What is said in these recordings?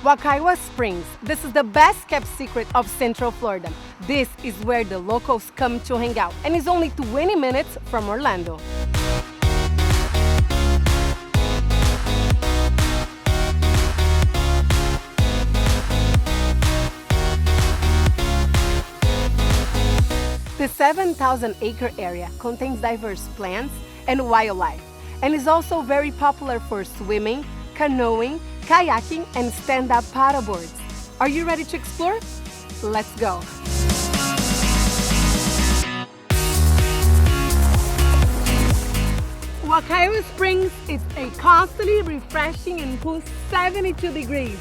Wekiwa Springs. This is the best kept secret of Central Florida. This is where the locals come to hang out and is only 20 minutes from Orlando. The 7,000-acre area contains diverse plants and wildlife and is also very popular for swimming, canoeing, kayaking, and stand-up paddleboards. Are you ready to explore? Let's go! Wekiwa Springs is a constantly refreshing and cool 72 degrees.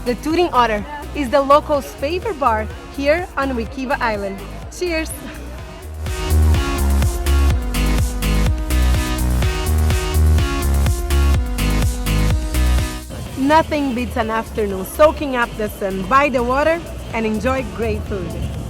The Tooting Otter is the locals' favorite bar here on Wekiva Island. Cheers! Nothing beats an afternoon soaking up the sun by the water and enjoy great food.